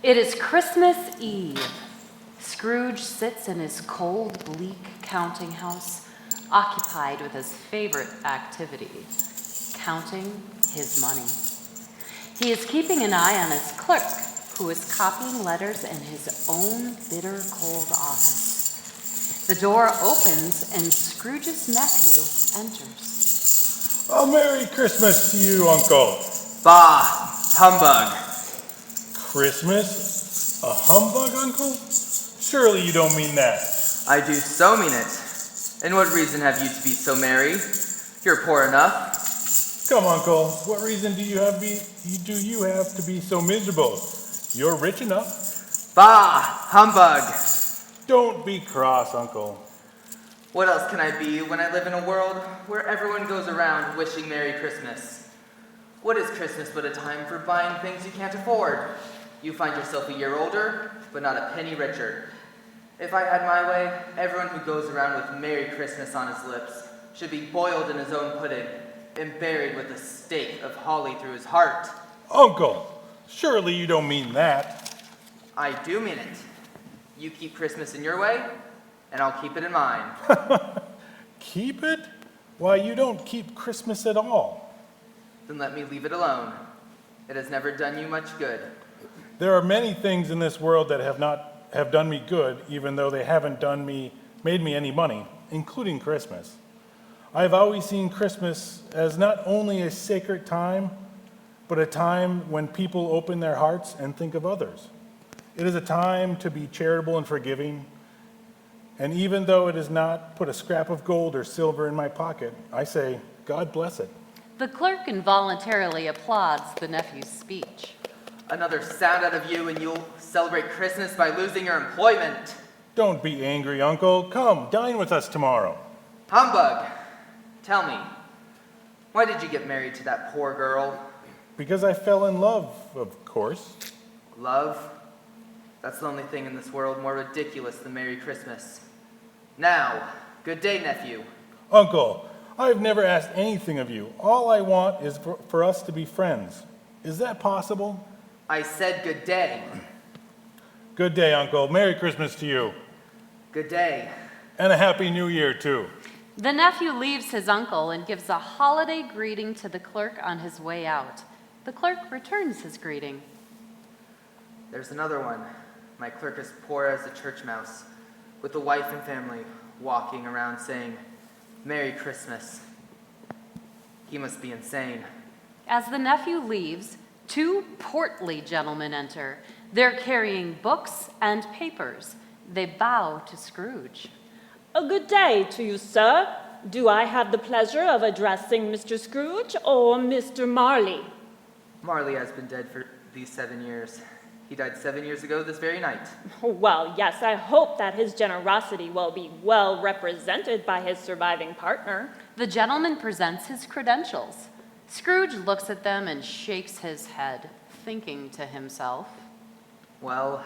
It is Christmas Eve. Scrooge sits in his cold, bleak counting house, occupied with his favorite activity, counting his money. He is keeping an eye on his clerk, who is copying letters in his own bitter cold office. The door opens and Scrooge's nephew enters. A Merry Christmas to you, Uncle. Bah, humbug. Christmas? A humbug, Uncle? Surely you don't mean that. I do so mean it. And what reason have you to be so merry? You're poor enough. Come, Uncle. What reason do you have to be so miserable? You're rich enough. Bah, humbug. Don't be cross, Uncle. What else can I be when I live in a world where everyone goes around wishing Merry Christmas? What is Christmas but a time for buying things you can't afford? You find yourself a year older, but not a penny richer. If I had my way, everyone who goes around with Merry Christmas on his lips should be boiled in his own pudding and buried with a stake of holly through his heart. Uncle, surely you don't mean that. I do mean it. You keep Christmas in your way, and I'll keep it in mine. Keep it? Why, you don't keep Christmas at all. Then let me leave it alone. It has never done you much good. There are many things in this world that have done me good, even though they haven't made me any money, including Christmas. I have always seen Christmas as not only a sacred time, but a time when people open their hearts and think of others. It is a time to be charitable and forgiving, and even though it has not put a scrap of gold or silver in my pocket, I say, God bless it. The clerk involuntarily applauds the nephew's speech. Another sound out of you and you'll celebrate Christmas by losing your employment. Don't be angry, Uncle. Come, dine with us tomorrow. Humbug. Tell me, why did you get married to that poor girl? Because I fell in love, of course. Love? That's the only thing in this world more ridiculous than Merry Christmas. Now, good day, nephew. Uncle, I've never asked anything of you. All I want is for us to be friends. Is that possible? I said good day. Good day, Uncle. Merry Christmas to you. Good day. And a Happy New Year, too. The nephew leaves his uncle and gives a holiday greeting to the clerk on his way out. The clerk returns his greeting. There's another one. My clerk is poor as a church mouse, with a wife and family, walking around saying, Merry Christmas. He must be insane. As the nephew leaves, two portly gentlemen enter. They're carrying books and papers. They bow to Scrooge. A good day to you, sir. Do I have the pleasure of addressing Mr. Scrooge or Mr. Marley? Marley has been dead for these 7 years. He died 7 years ago this very night. Well, yes, I hope that his generosity will be well represented by his surviving partner. The gentleman presents his credentials. Scrooge looks at them and shakes his head, thinking to himself, Well,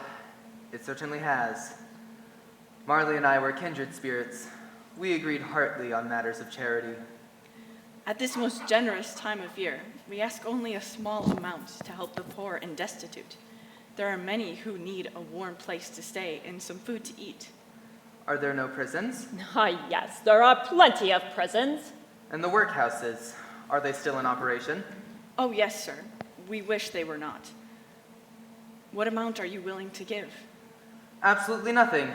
it certainly has. Marley and I were kindred spirits. We agreed heartily on matters of charity. At this most generous time of year, we ask only a small amount to help the poor and destitute. There are many who need a warm place to stay and some food to eat. Are there no prisons? Ah, yes, there are plenty of prisons. And the workhouses, are they still in operation? Oh, yes, sir. We wish they were not. What amount are you willing to give? Absolutely nothing.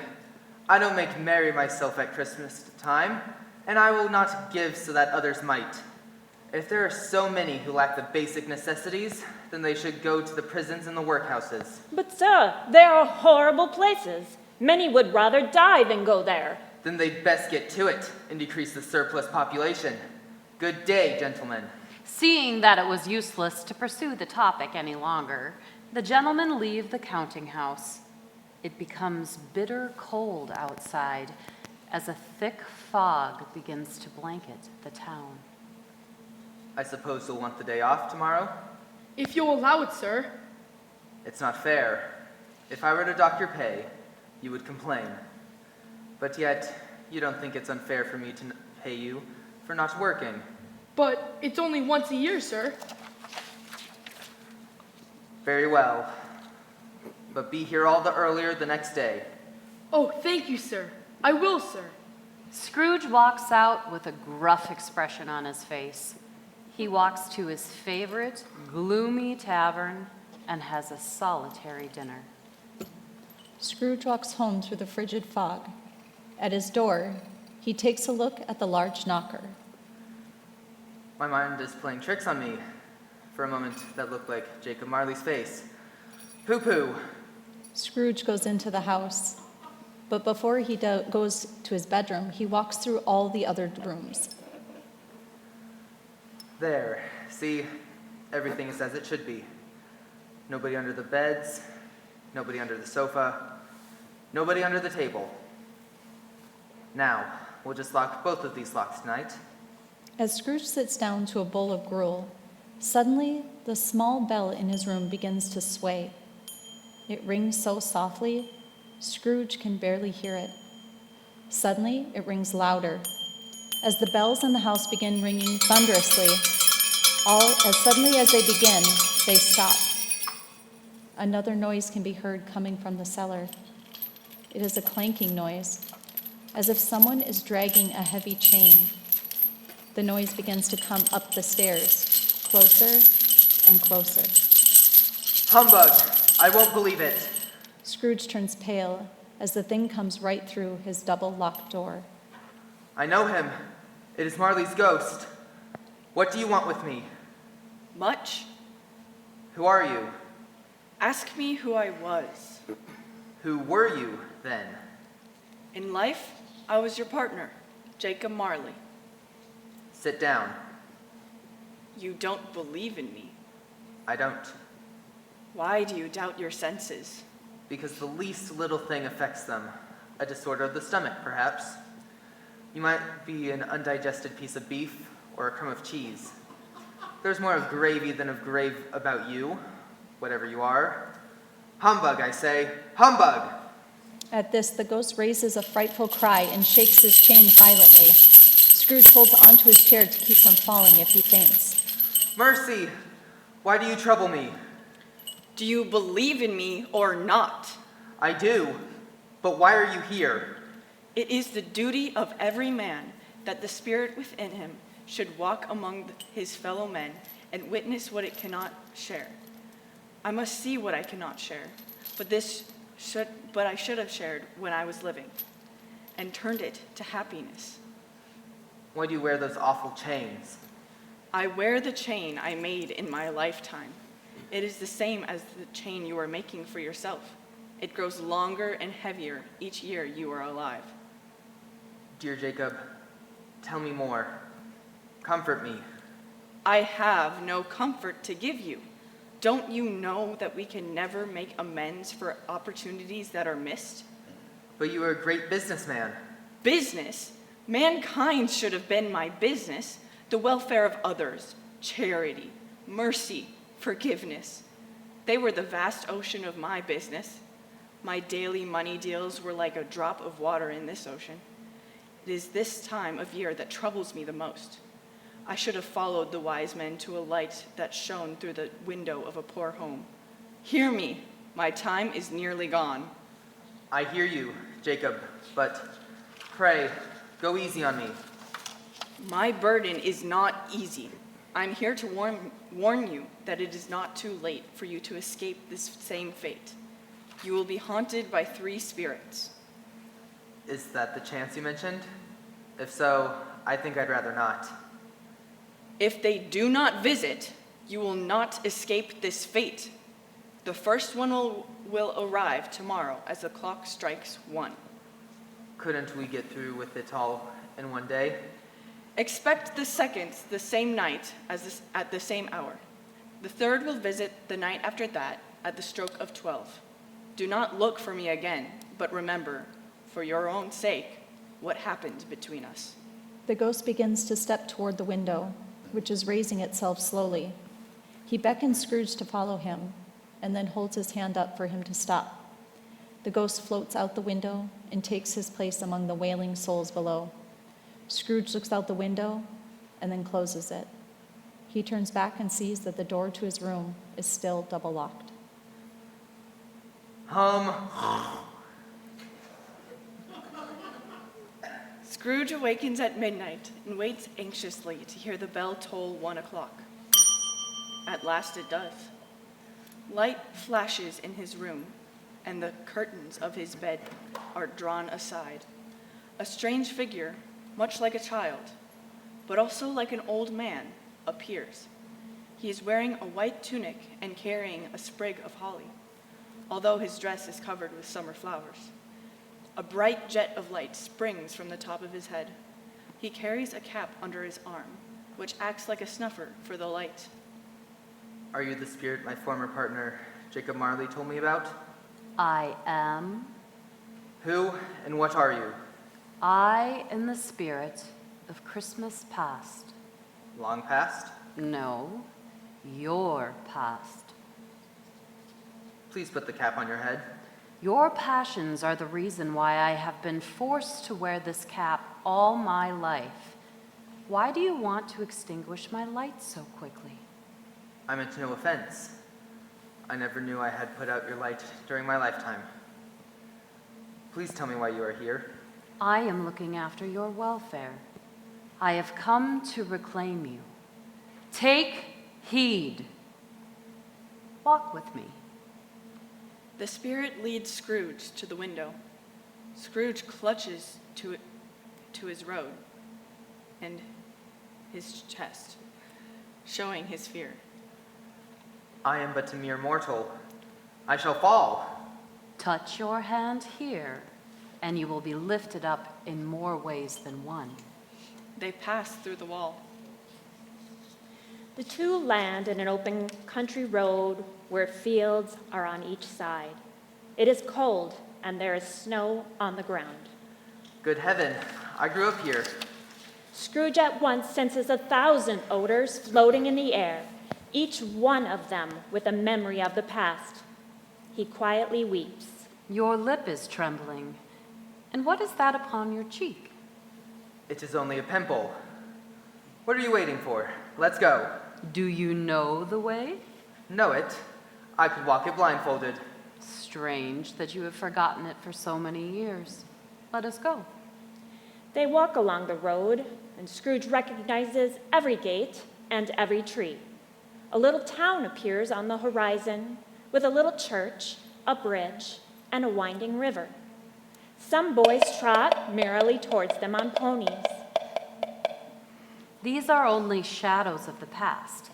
I don't make merry myself at Christmas time, and I will not give so that others might. If there are so many who lack the basic necessities, then they should go to the prisons and the workhouses. But, sir, they are horrible places. Many would rather die than go there. Then they'd best get to it and decrease the surplus population. Good day, gentlemen. Seeing that it was useless to pursue the topic any longer, the gentlemen leave the counting house. It becomes bitter cold outside as a thick fog begins to blanket the town. I suppose you'll want the day off tomorrow? If you'll allow it, sir. It's not fair. If I were to dock your pay, you would complain. But yet, you don't think it's unfair for me to pay you for not working. But it's only once a year, sir. Very well. but be here all the earlier the next day. Oh, thank you, sir. I will, sir. Scrooge walks out with a gruff expression on his face. He walks to his favorite gloomy tavern and has a solitary dinner. Scrooge walks home through the frigid fog. At his door, he takes a look at the large knocker. My mind is playing tricks on me. For a moment, that looked like Jacob Marley's face. Pooh-pooh. Scrooge goes into the house, but before he goes to his bedroom, he walks through all the other rooms. There. See? Everything is as it should be. Nobody under the beds, nobody under the sofa, nobody under the table. Now, we'll just lock both of these locks tonight. As Scrooge sits down to a bowl of gruel, suddenly the small bell in his room begins to sway. It rings so softly, Scrooge can barely hear it. Suddenly, it rings louder. As the bells in the house begin ringing thunderously, as suddenly as they begin, they stop. Another noise can be heard coming from the cellar. It is a clanking noise, as if someone is dragging a heavy chain. The noise begins to come up the stairs, closer and closer. Humbug! I won't believe it. Scrooge turns pale as the thing comes right through his double-locked door. I know him. It is Marley's ghost. What do you want with me? Much? Who are you? Ask me who I was. Who were you, then? In life, I was your partner, Jacob Marley. Sit down. You don't believe in me. I don't. Why do you doubt your senses? Because the least little thing affects them. A disorder of the stomach, perhaps. You might be an undigested piece of beef or a crumb of cheese. There's more of gravy than of grave about you, whatever you are. Humbug, I say. Humbug! At this, the ghost raises a frightful cry and shakes his chain violently. Scrooge holds onto his chair to keep from falling if he faints. Mercy! Why do you trouble me? Do you believe in me or not? I do. But why are you here? It is the duty of every man that the spirit within him should walk among his fellow men and witness what it cannot share. I must see what I cannot share, but I should have shared when I was living, and turned it to happiness. Why do you wear those awful chains? I wear the chain I made in my lifetime. It is the same as the chain you are making for yourself. It grows longer and heavier each year you are alive. Dear Jacob, tell me more. Comfort me. I have no comfort to give you. Don't you know that we can never make amends for opportunities that are missed? But you are a great businessman. Business? Mankind should have been my business. The welfare of others, charity, mercy, forgiveness. They were the vast ocean of my business. My daily money deals were like a drop of water in this ocean. It is this time of year that troubles me the most. I should have followed the wise men to a light that shone through the window of a poor home. Hear me, my time is nearly gone. I hear you, Jacob, but pray, go easy on me. My burden is not easy. I'm here to warn you that it is not too late for you to escape this same fate. You will be haunted by 3 spirits. Is that the chance you mentioned? If so, I think I'd rather not. If they do not visit, you will not escape this fate. The first one will arrive tomorrow as the clock strikes 1. Couldn't we get through with it all in one day? Expect the second the same night at the same hour. The third will visit the night after that at the stroke of 12. Do not look for me again, but remember, for your own sake, what happened between us. The ghost begins to step toward the window, which is raising itself slowly. He beckons Scrooge to follow him, and then holds his hand up for him to stop. The ghost floats out the window and takes his place among the wailing souls below. Scrooge looks out the window and then closes it. He turns back and sees that the door to his room is still double-locked. Scrooge awakens at midnight and waits anxiously to hear the bell toll 1 o'clock. At last it does. Light flashes in his room, and the curtains of his bed are drawn aside. A strange figure, much like a child, but also like an old man, appears. He is wearing a white tunic and carrying a sprig of holly, although his dress is covered with summer flowers. A bright jet of light springs from the top of his head. He carries a cap under his arm, which acts like a snuffer for the light. Are you the spirit my former partner, Jacob Marley, told me about? I am. Who and what are you? I am the spirit of Christmas past. Long past? No, your past. Please put the cap on your head. Your passions are the reason why I have been forced to wear this cap all my life. Why do you want to extinguish my light so quickly? I meant no offense. I never knew I had put out your light during my lifetime. Please tell me why you are here. I am looking after your welfare. I have come to reclaim you. Take heed. Walk with me. The spirit leads Scrooge to the window. Scrooge clutches to his robe and his chest, showing his fear. I am but a mere mortal. I shall fall. Touch your hand here, and you will be lifted up in more ways than one. They pass through the wall. The two land in an open country road where fields are on each side. It is cold, and there is snow on the ground. Good heaven, I grew up here. Scrooge at once senses 1,000 odors floating in the air, each one of them with a memory of the past. He quietly weeps. Your lip is trembling. And what is that upon your cheek? It is only a pimple. What are you waiting for? Let's go. Do you know the way? Know it? I could walk it blindfolded. Strange that you have forgotten it for so many years. Let us go. They walk along the road, and Scrooge recognizes every gate and every tree. A little town appears on the horizon with a little church, a bridge, and a winding river. Some boys trot merrily towards them on ponies. These are only shadows of the past.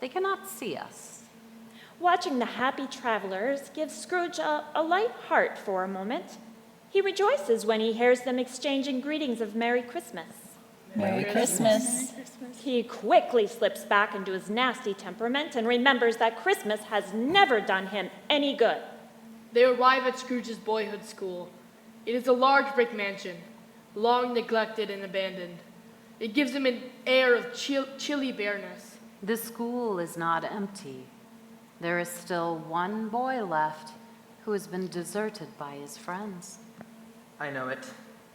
They cannot see us. Watching the happy travelers gives Scrooge a light heart for a moment. He rejoices when he hears them exchanging greetings of Merry Christmas. Merry Christmas. He quickly slips back into his nasty temperament and remembers that Christmas has never done him any good. They arrive at Scrooge's boyhood school. It is a large brick mansion, long neglected and abandoned. It gives him an air of chilly bareness. The school is not empty. There is still one boy left who has been deserted by his friends. I know it.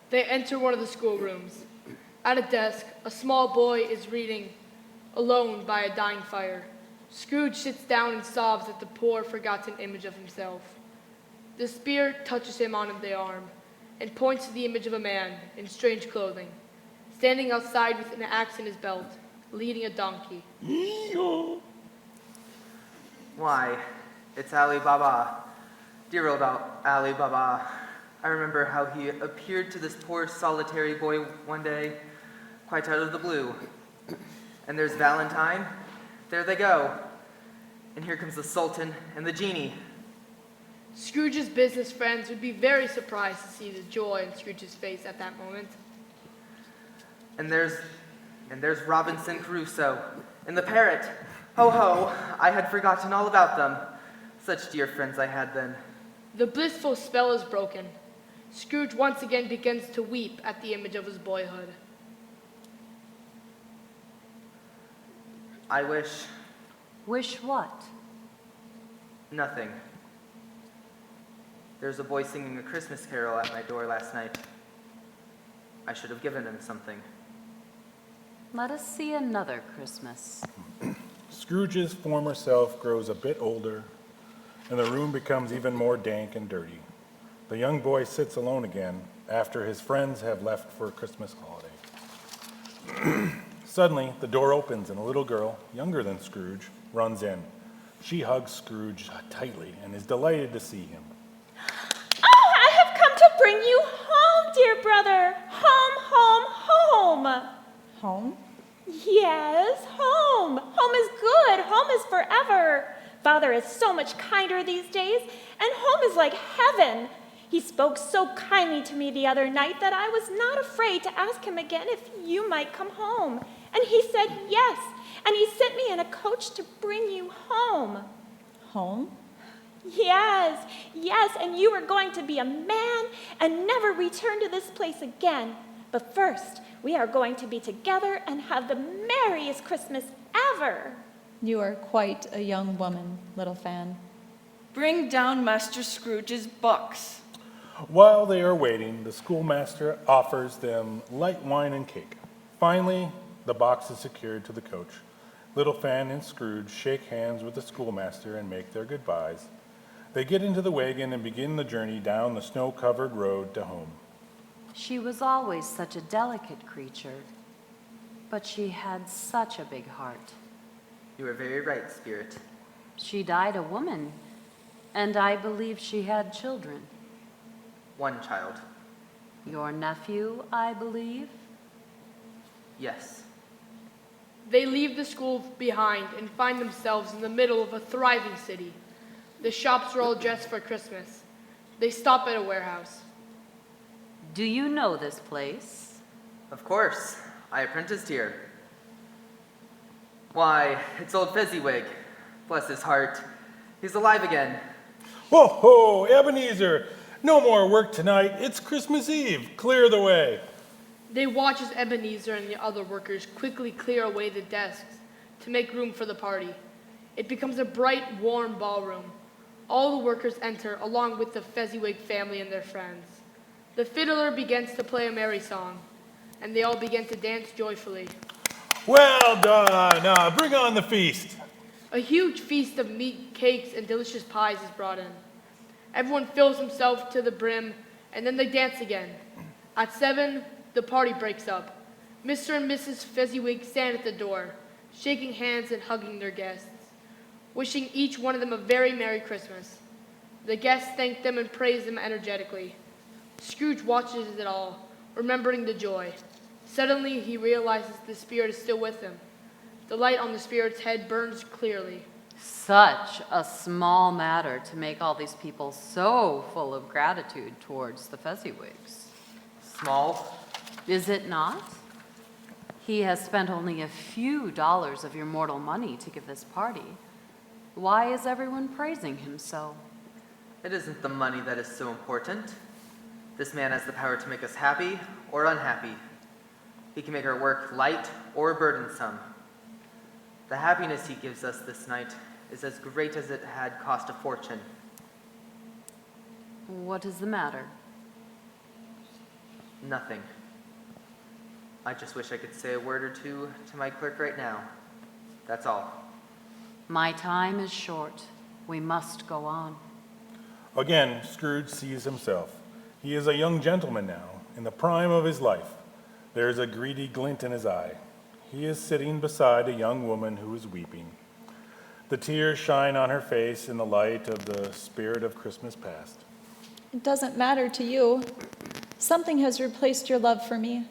They enter one of the schoolrooms. At a desk, a small boy is reading, alone by a dying fire. Scrooge sits down and sobs at the poor, forgotten image of himself. The spirit touches him on the arm and points to the image of a man in strange clothing, standing outside with an axe in his belt, leading a donkey. Why, it's Ali Baba. Dear old Ali Baba. I remember how he appeared to this poor solitary boy one day, quite out of the blue. And there's Valentine. There they go. And here comes the Sultan and the genie. Scrooge's business friends would be very surprised to see the joy in Scrooge's face at that moment. And there's Robinson Crusoe and the parrot. Ho ho, I had forgotten all about them. Such dear friends I had then. The blissful spell is broken. Scrooge once again begins to weep at the image of his boyhood. I wish Wish what? nothing. There's a boy singing a Christmas carol at my door last night. I should have given him something. Let us see another Christmas. Scrooge's former self grows a bit older and the room becomes even more dank and dirty. The young boy sits alone again after his friends have left for a Christmas holiday. Suddenly, the door opens and a little girl, younger than Scrooge, runs in. She hugs Scrooge tightly and is delighted to see him. Oh, I have come to bring you home, dear brother. Home, home, home. Home? Yes, home. Home is good. Home is forever. Father is so much kinder these days, and home is like heaven. He spoke so kindly to me the other night that I was not afraid to ask him again if you might come home. And he said yes, and he sent me in a coach to bring you home. Home? Yes, yes, and you are going to be a man and never return to this place again. But first, we are going to be together and have the merriest Christmas ever. You are quite a young woman, little Fan. Bring down Master Scrooge's box. While they are waiting, the schoolmaster offers them light wine and cake. Finally, the box is secured to the coach. Little Fan and Scrooge shake hands with the schoolmaster and make their goodbyes. They get into the wagon and begin the journey down the snow-covered road to home. She was always such a delicate creature, but she had such a big heart. You are very right, Spirit. She died a woman, and I believe she had children. One child. Your nephew, I believe? Yes. They leave the school behind and find themselves in the middle of a thriving city. The shops are all dressed for Christmas. They stop at a warehouse. Do you know this place? Of course. I apprenticed here. Why, it's old Fezziwig. Bless his heart. He's alive again. Ho, ho, Ebenezer! No more work tonight. It's Christmas Eve. Clear the way. They watch as Ebenezer and the other workers quickly clear away the desks to make room for the party. It becomes a bright, warm ballroom. All the workers enter along with the Fezziwig family and their friends. The fiddler begins to play a merry song, and they all begin to dance joyfully. Well done. Bring on the feast. A huge feast of meat, cakes, and delicious pies is brought in. Everyone fills himself to the brim, and then they dance again. At 7, the party breaks up. Mr. and Mrs. Fezziwig stand at the door, shaking hands and hugging their guests, wishing each one of them a very Merry Christmas. The guests thank them and praise them energetically. Scrooge watches it all, remembering the joy. Suddenly, he realizes the spirit is still with him. The light on the spirit's head burns clearly. Such a small matter to make all these people so full of gratitude towards the Fezziwigs. Small? Is it not? He has spent only a few dollars of your mortal money to give this party. Why is everyone praising him so? It isn't the money that is so important. This man has the power to make us happy or unhappy. He can make our work light or burdensome. The happiness he gives us this night is as great as it had cost a fortune. What is the matter? Nothing. I just wish I could say a word or two to my clerk right now. That's all. My time is short. We must go on. Again, Scrooge sees himself. He is a young gentleman now, in the prime of his life. There is a greedy glint in his eye. He is sitting beside a young woman who is weeping. The tears shine on her face in the light of the spirit of Christmas past. It doesn't matter to you. Something has replaced your love for me.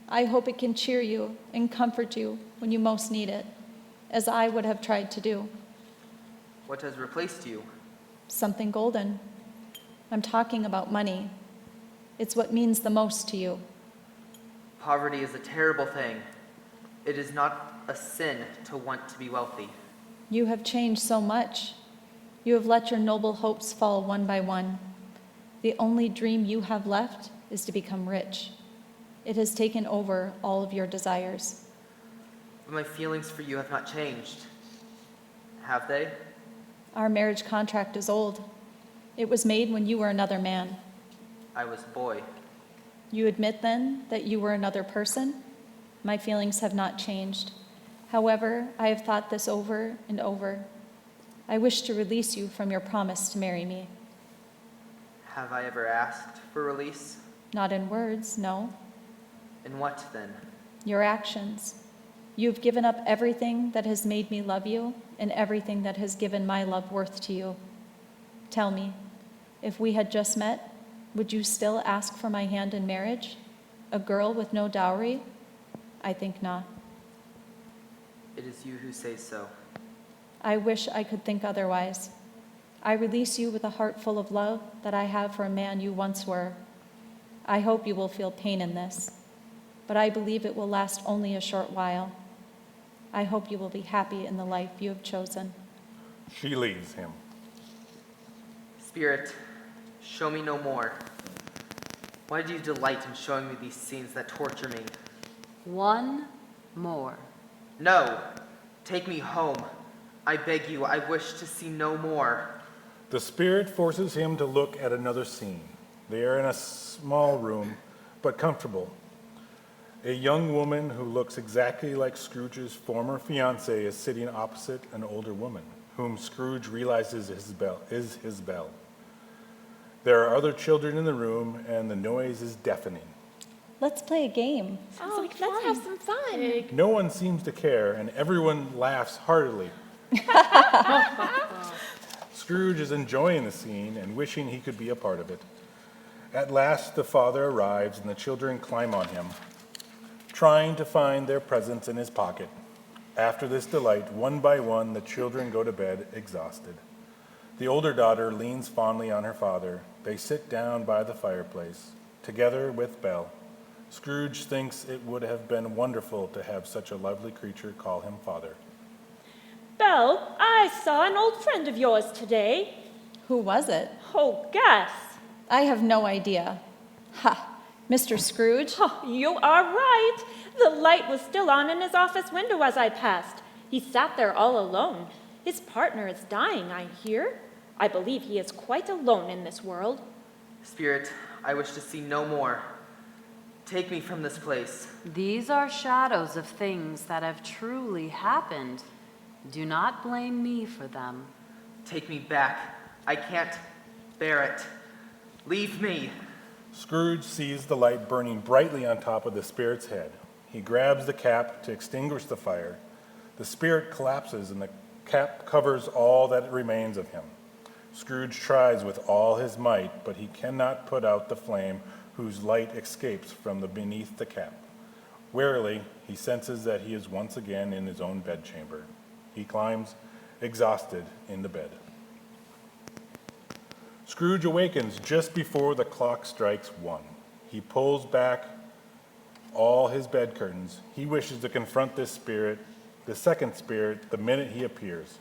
I hope it can cheer you and comfort you when you most need it, as I would have tried to do. What has replaced you? Something golden. I'm talking about money. It's what means the most to you. Poverty is a terrible thing. It is not a sin to want to be wealthy. You have changed so much. You have let your noble hopes fall one by one. The only dream you have left is to become rich. It has taken over all of your desires. But my feelings for you have not changed. Have they? Our marriage contract is old. It was made when you were another man. I was a boy. You admit then that you were another person? My feelings have not changed. However, I have thought this over and over. I wish to release you from your promise to marry me. Have I ever asked for release? Not in words, no. In what then? Your actions. You've given up everything that has made me love you and everything that has given my love worth to you. Tell me, if we had just met, would you still ask for my hand in marriage? A girl with no dowry? I think not. It is you who say so. I wish I could think otherwise. I release you with a heart full of love that I have for a man you once were. I hope you will feel pain in this, but I believe it will last only a short while. I hope you will be happy in the life you have chosen. She leaves him. Spirit, show me no more. Why do you delight in showing me these scenes that torture me? One more. No, take me home. I beg you, I wish to see no more. The spirit forces him to look at another scene. They are in a small room, but comfortable. A young woman who looks exactly like Scrooge's former fiancée is sitting opposite an older woman, whom Scrooge realizes is his Belle. There are other children in the room, and the noise is deafening. Let's play a game. Oh, let's have some fun. No one seems to care, and everyone laughs heartily. Scrooge is enjoying the scene and wishing he could be a part of it. At last, the father arrives, and the children climb on him, trying to find their presents in his pocket. After this delight, one by one, the children go to bed exhausted. The older daughter leans fondly on her father. They sit down by the fireplace, together with Belle. Scrooge thinks it would have been wonderful to have such a lovely creature call him father. Belle, I saw an old friend of yours today. Who was it? Oh, guess. I have no idea. Ha! Mr. Scrooge? Oh, you are right. The light was still on in his office window as I passed. He sat there all alone. His partner is dying, I hear. I believe he is quite alone in this world. Spirit, I wish to see no more. Take me from this place. These are shadows of things that have truly happened. Do not blame me for them. Take me back. I can't bear it. Leave me. Scrooge sees the light burning brightly on top of the spirit's head. He grabs the cap to extinguish the fire. The spirit collapses, and the cap covers all that remains of him. Scrooge tries with all his might, but he cannot put out the flame whose light escapes from beneath the cap. Wearily, he senses that he is once again in his own bedchamber. He climbs, exhausted, into bed. Scrooge awakens just before the clock strikes 1. He pulls back all his bed curtains. He wishes to confront this spirit, the second spirit, the minute he appears.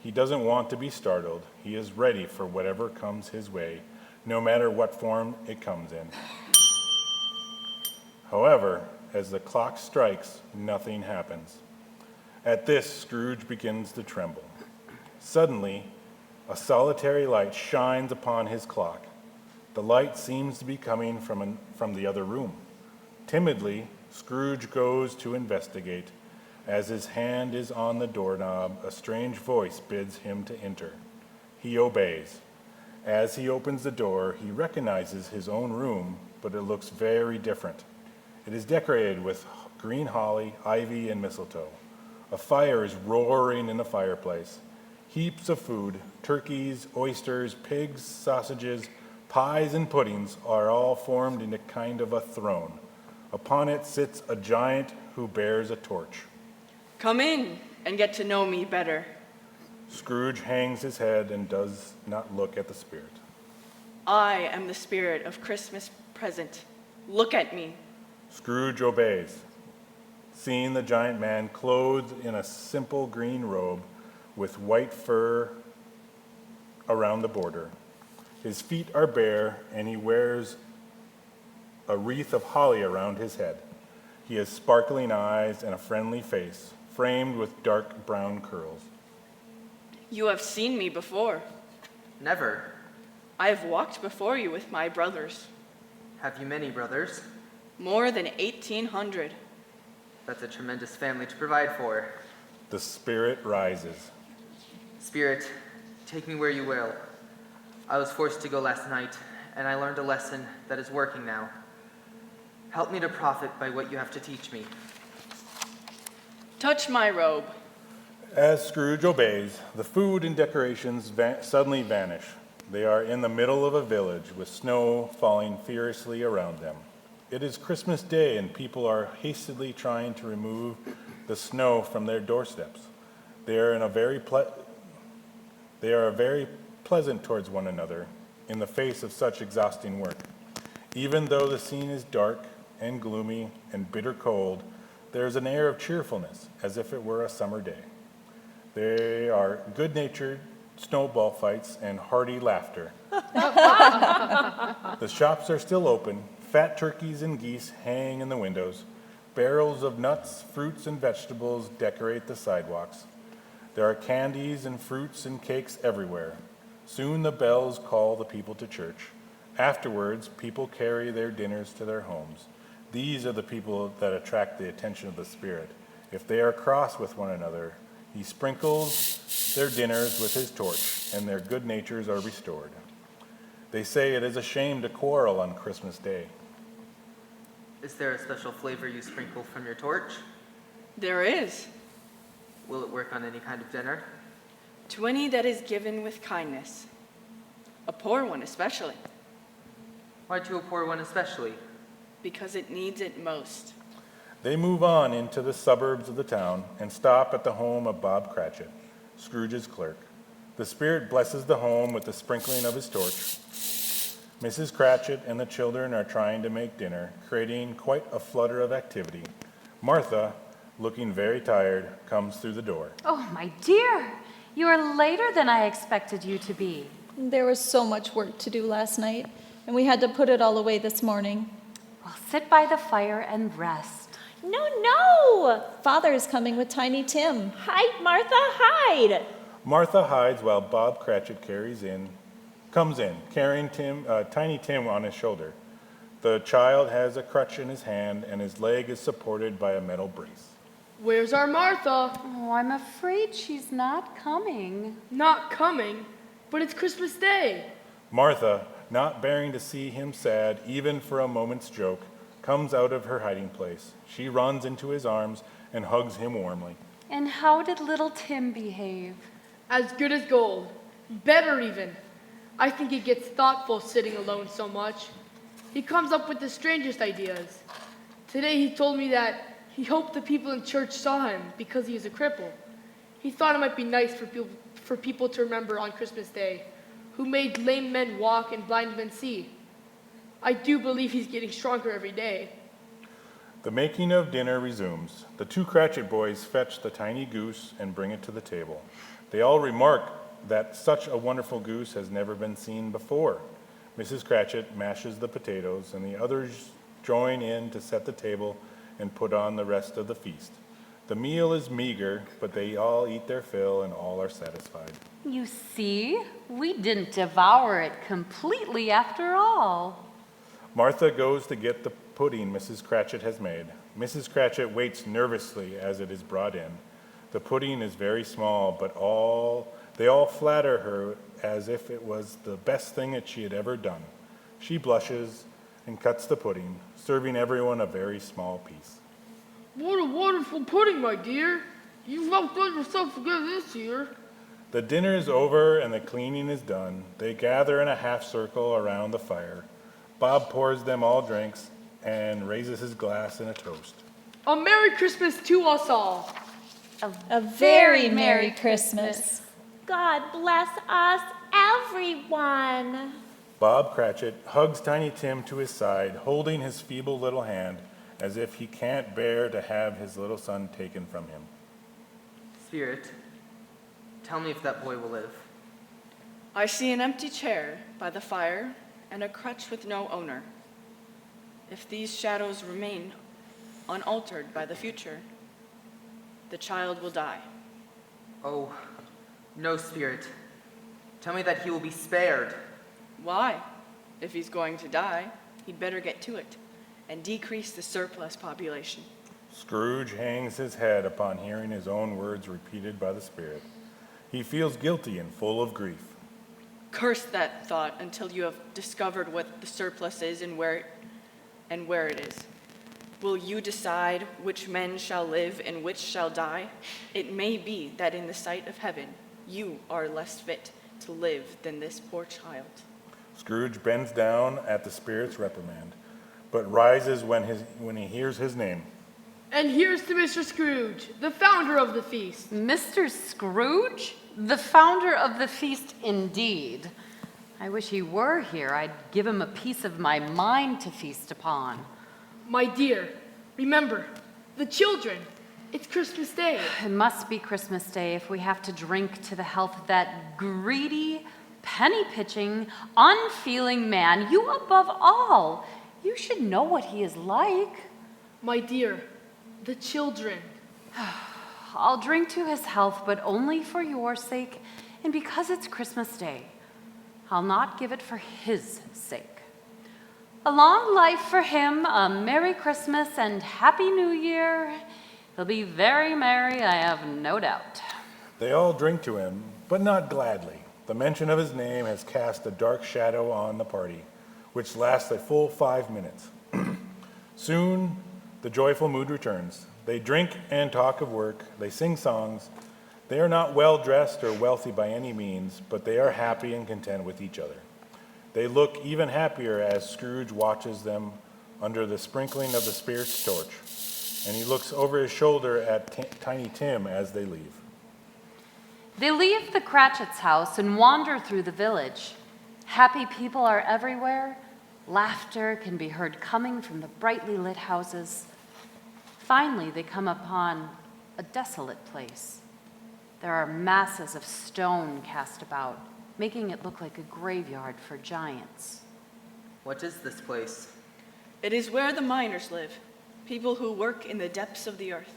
He doesn't want to be startled. He is ready for whatever comes his way, no matter what form it comes in. However, as the clock strikes, nothing happens. At this, Scrooge begins to tremble. Suddenly, a solitary light shines upon his clock. The light seems to be coming from the other room. Timidly, Scrooge goes to investigate. As his hand is on the doorknob, a strange voice bids him to enter. He obeys. As he opens the door, he recognizes his own room, but it looks very different. It is decorated with green holly, ivy, and mistletoe. A fire is roaring in the fireplace. Heaps of food, turkeys, oysters, pigs, sausages, pies, and puddings are all formed in a kind of a throne. Upon it sits a giant who bears a torch. Come in and get to know me better. Scrooge hangs his head and does not look at the spirit. I am the spirit of Christmas present. Look at me. Scrooge obeys. Seeing the giant man clothed in a simple green robe with white fur around the border. His feet are bare, and he wears a wreath of holly around his head. He has sparkling eyes and a friendly face, framed with dark brown curls. You have seen me before. Never. I have walked before you with my brothers. Have you many brothers? More than 1,800. That's a tremendous family to provide for. The spirit rises. Spirit, Take me where you will. I was forced to go last night, and I learned a lesson that is working now. Help me to profit by what you have to teach me. Touch my robe. As Scrooge obeys, the food and decorations suddenly vanish. They are in the middle of a village with snow falling furiously around them. It is Christmas Day, and people are hastily trying to remove the snow from their doorsteps. They are very pleasant towards one another in the face of such exhausting work. Even though the scene is dark and gloomy and bitter cold, there is an air of cheerfulness, as if it were a summer day. They are good-natured snowball fights and hearty laughter. The shops are still open. Fat turkeys and geese hang in the windows. Barrels of nuts, fruits, and vegetables decorate the sidewalks. There are candies and fruits and cakes everywhere. Soon the bells call the people to church. Afterwards, people carry their dinners to their homes. These are the people that attract the attention of the Spirit. If they are cross with one another, he sprinkles their dinners with his torch, and their good natures are restored. They say it is a shame to quarrel on Christmas Day. Is there a special flavor you sprinkle from your torch? There is. Will it work on any kind of dinner? To any that is given with kindness. A poor one especially, Why to a poor one especially? because it needs it most. They move on into the suburbs of the town and stop at the home of Bob Cratchit, Scrooge's clerk. The Spirit blesses the home with the sprinkling of his torch. Mrs. Cratchit and the children are trying to make dinner, creating quite a flutter of activity. Martha, looking very tired, comes through the door. Oh, my dear, you are later than I expected you to be. There was so much work to do last night, and we had to put it all away this morning. Well, sit by the fire and rest. No! Father is coming with Tiny Tim. Hide, Martha, hide! Martha hides while Bob Cratchit comes in, carrying Tiny Tim on his shoulder. The child has a crutch in his hand, and his leg is supported by a metal brace. Where's our Martha? Oh, I'm afraid she's not coming. Not coming, but it's Christmas Day. Martha, not bearing to see him sad, even for a moment's joke, comes out of her hiding place. She runs into his arms and hugs him warmly. And how did little Tim behave? As good as gold. Better even. I think he gets thoughtful sitting alone so much. He comes up with the strangest ideas. Today he told me that he hoped the people in church saw him because he is a cripple. He thought it might be nice for people to remember on Christmas Day, who made lame men walk and blind men see. I do believe he's getting stronger every day. The making of dinner resumes. The two Cratchit boys fetch the tiny goose and bring it to the table. They all remark that such a wonderful goose has never been seen before. Mrs. Cratchit mashes the potatoes, and the others join in to set the table and put on the rest of the feast. The meal is meager, but they all eat their fill and all are satisfied. You see, we didn't devour it completely after all. Martha goes to get the pudding Mrs. Cratchit has made. Mrs. Cratchit waits nervously as it is brought in. The pudding is very small, but they all flatter her as if it was the best thing that she had ever done. She blushes and cuts the pudding, serving everyone a very small piece. What a wonderful pudding, my dear. You've outdone yourself again this year. The dinner is over and the cleaning is done. They gather in a half circle around the fire. Bob pours them all drinks and raises his glass in a toast. A Merry Christmas to us all. A very Merry Christmas. God bless us, everyone. Bob Cratchit hugs Tiny Tim to his side, holding his feeble little hand as if he can't bear to have his little son taken from him. Spirit, tell me if that boy will live. I see an empty chair by the fire and a crutch with no owner. If these shadows remain unaltered by the future, the child will die. Oh, no, Spirit. Tell me that he will be spared. Why? If he's going to die, he'd better get to it and decrease the surplus population. Scrooge hangs his head upon hearing his own words repeated by the Spirit. He feels guilty and full of grief. Curse that thought until you have discovered what the surplus is and where it is. Will you decide which men shall live and which shall die? It may be that in the sight of heaven, you are less fit to live than this poor child. Scrooge bends down at the spirit's reprimand, but rises when he hears his name. And here's to Mr. Scrooge, the founder of the feast. Mr. Scrooge? The founder of the feast, indeed. I wish he were here. I'd give him a piece of my mind to feast upon. My dear, remember, the children, it's Christmas Day. It must be Christmas Day if we have to drink to the health of that greedy, penny-pitching, unfeeling man. You above all. You should know what he is like. My dear, the children. I'll drink to his health, but only for your sake and because it's Christmas Day. I'll not give it for his sake. A long life for him, a Merry Christmas and Happy New Year. He'll be very merry, I have no doubt. They all drink to him, but not gladly. The mention of his name has cast a dark shadow on the party, which lasts a full 5 minutes. Soon, the joyful mood returns. They drink and talk of work. They sing songs. They are not well-dressed or wealthy by any means, but they are happy and content with each other. They look even happier as Scrooge watches them under the sprinkling of the Spirit's torch, and he looks over his shoulder at Tiny Tim as they leave. They leave the Cratchit's house and wander through the village. Happy people are everywhere. Laughter can be heard coming from the brightly lit houses. Finally, they come upon a desolate place. There are masses of stone cast about, making it look like a graveyard for giants. What is this place? It is where the miners live, people who work in the depths of the earth.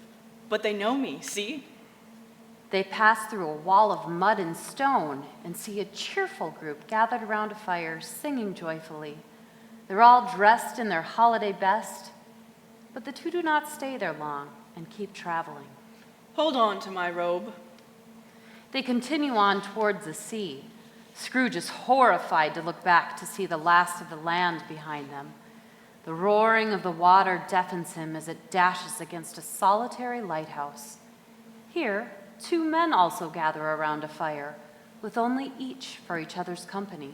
But they know me, see? They pass through a wall of mud and stone and see a cheerful group gathered around a fire, singing joyfully. They're all dressed in their holiday best, but the two do not stay there long and keep traveling. Hold on to my robe. They continue on towards the sea. Scrooge is horrified to look back to see the last of the land behind them. The roaring of the water deafens him as it dashes against a solitary lighthouse. Here, two men also gather around a fire, with only each for each other's company.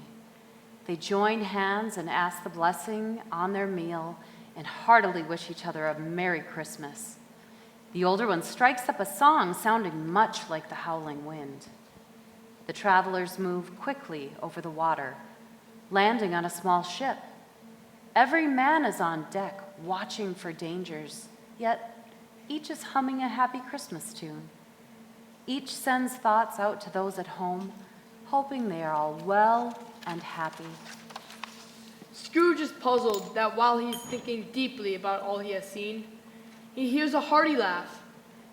They join hands and ask the blessing on their meal and heartily wish each other a Merry Christmas. The older one strikes up a song sounding much like the howling wind. The travelers move quickly over the water, landing on a small ship. Every man is on deck, watching for dangers, yet each is humming a happy Christmas tune. Each sends thoughts out to those at home, hoping they are all well and happy. Scrooge is puzzled that while he is thinking deeply about all he has seen, he hears a hearty laugh.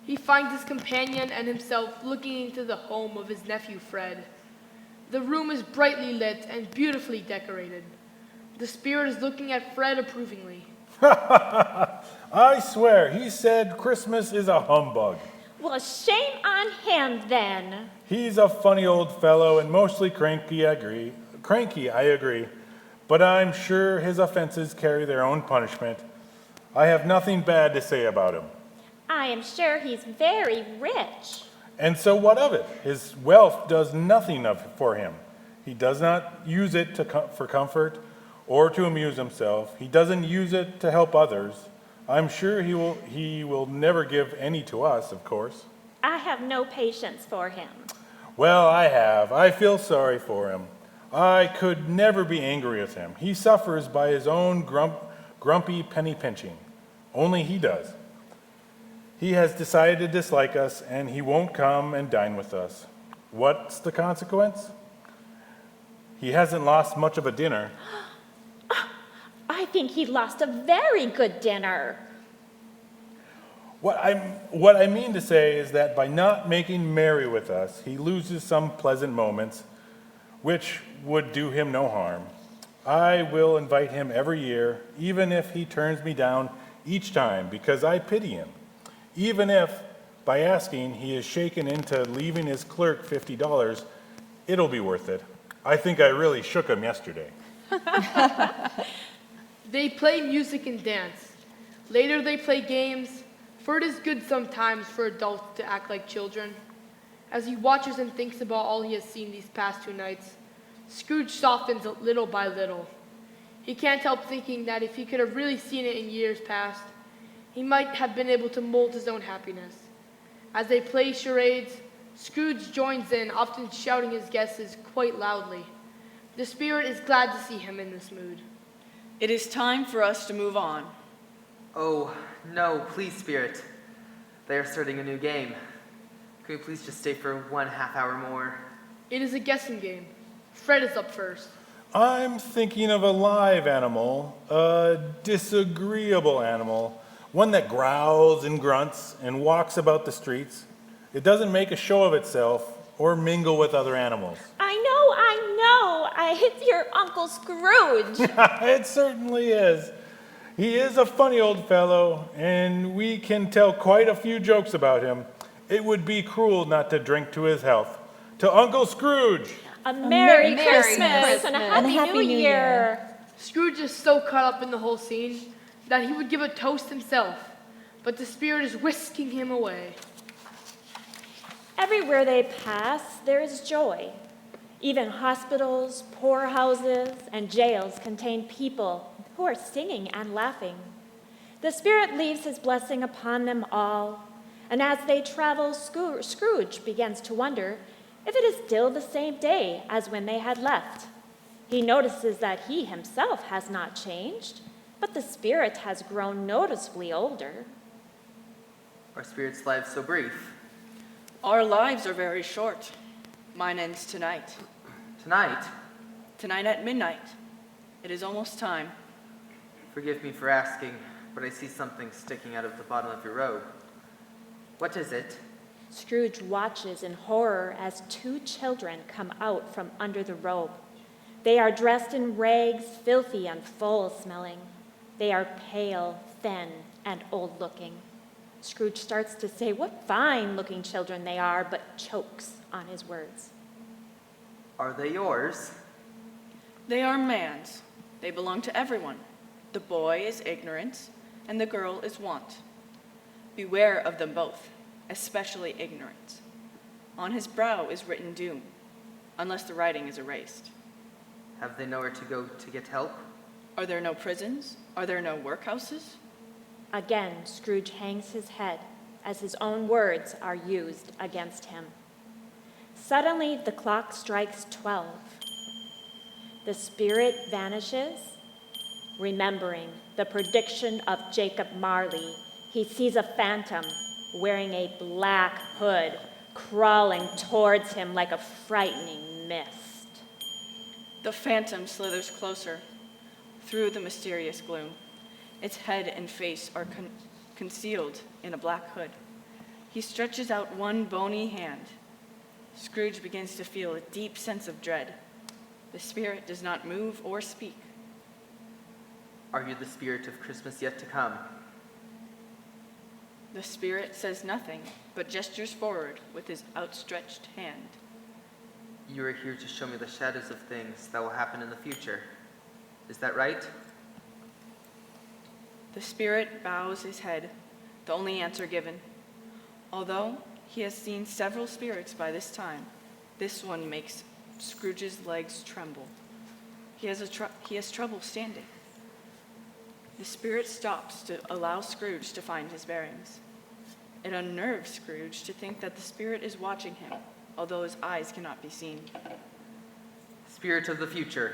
He finds his companion and himself looking into the home of his nephew Fred. The room is brightly lit and beautifully decorated. The spirit is looking at Fred approvingly. I swear, he said Christmas is a humbug. Well, shame on him then. He's a funny old fellow and mostly cranky, I agree. But I'm sure his offenses carry their own punishment. I have nothing bad to say about him. I am sure he's very rich. And so what of it? His wealth does nothing for him. He does not use it for comfort or to amuse himself. He doesn't use it to help others. I'm sure he will never give any to us, of course. I have no patience for him. Well, I have. I feel sorry for him. I could never be angry with him. He suffers by his own grumpy penny pinching. Only he does. He has decided to dislike us, and he won't come and dine with us. What's the consequence? He hasn't lost much of a dinner. I think he lost a very good dinner. What I mean to say is that by not making merry with us, he loses some pleasant moments, which would do him no harm. I will invite him every year, even if he turns me down each time, because I pity him. Even if, by asking he is shaken into leaving his clerk $50, it'll be worth it. I think I really shook him yesterday. They play music and dance. Later they play games, for it is good sometimes for adults to act like children. As he watches and thinks about all he has seen these past 2 nights, Scrooge softens little by little. He can't help thinking that if he could have really seen it in years past, he might have been able to mold his own happiness. As they play charades, Scrooge joins in, often shouting his guesses quite loudly. The spirit is glad to see him in this mood. It is time for us to move on. Oh, no, please, Spirit. They are starting a new game. Can we please just stay for 1/2 hour more? It is a guessing game. Fred is up first. I'm thinking of a live animal, a disagreeable animal, one that growls and grunts and walks about the streets. It doesn't make a show of itself or mingle with other animals. I know. It's your Uncle Scrooge. It certainly is. He is a funny old fellow, and we can tell quite a few jokes about him. It would be cruel not to drink to his health. To Uncle Scrooge! A Merry Merry Christmas and a Happy New Year. Scrooge is so caught up in the whole scene that he would give a toast himself, but the spirit is whisking him away. Everywhere they pass, there is joy. Even hospitals, poorhouses, and jails contain people who are singing and laughing. The Spirit leaves his blessing upon them all, and as they travel, Scrooge begins to wonder if it is still the same day as when they had left. He notices that he himself has not changed, but the Spirit has grown noticeably older. Our Spirit's lives so brief. Our lives are very short. Mine ends tonight. Tonight, Tonight at midnight. It is almost time. forgive me for asking, but I see something sticking out of the bottom of your robe. What is it? Scrooge watches in horror as 2 children come out from under the robe. They are dressed in rags, filthy and foul-smelling. They are pale, thin, and old-looking. Scrooge starts to say what fine-looking children they are, but chokes on his words. Are they yours? They are man's. They belong to everyone. The boy is ignorance, and the girl is want. Beware of them both, especially ignorance. On his brow is written doom, unless the writing is erased. Have they nowhere to go to get help? Are there no prisons? Are there no workhouses? Again, Scrooge hangs his head as his own words are used against him. Suddenly, the clock strikes 12. The Spirit vanishes. Remembering the prediction of Jacob Marley, he sees a phantom wearing a black hood crawling towards him like a frightening mist. The phantom slithers closer through the mysterious gloom. Its head and face are concealed in a black hood. He stretches out one bony hand. Scrooge begins to feel a deep sense of dread. The spirit does not move or speak. Are you the spirit of Christmas yet to come? The spirit says nothing, but gestures forward with his outstretched hand. You are here to show me the shadows of things that will happen in the future. Is that right? The spirit bows his head, the only answer given. Although he has seen several spirits by this time, this one makes Scrooge's legs tremble. He has trouble standing. The spirit stops to allow Scrooge to find his bearings. It unnerves Scrooge to think that the spirit is watching him, although his eyes cannot be seen. Spirit of the future,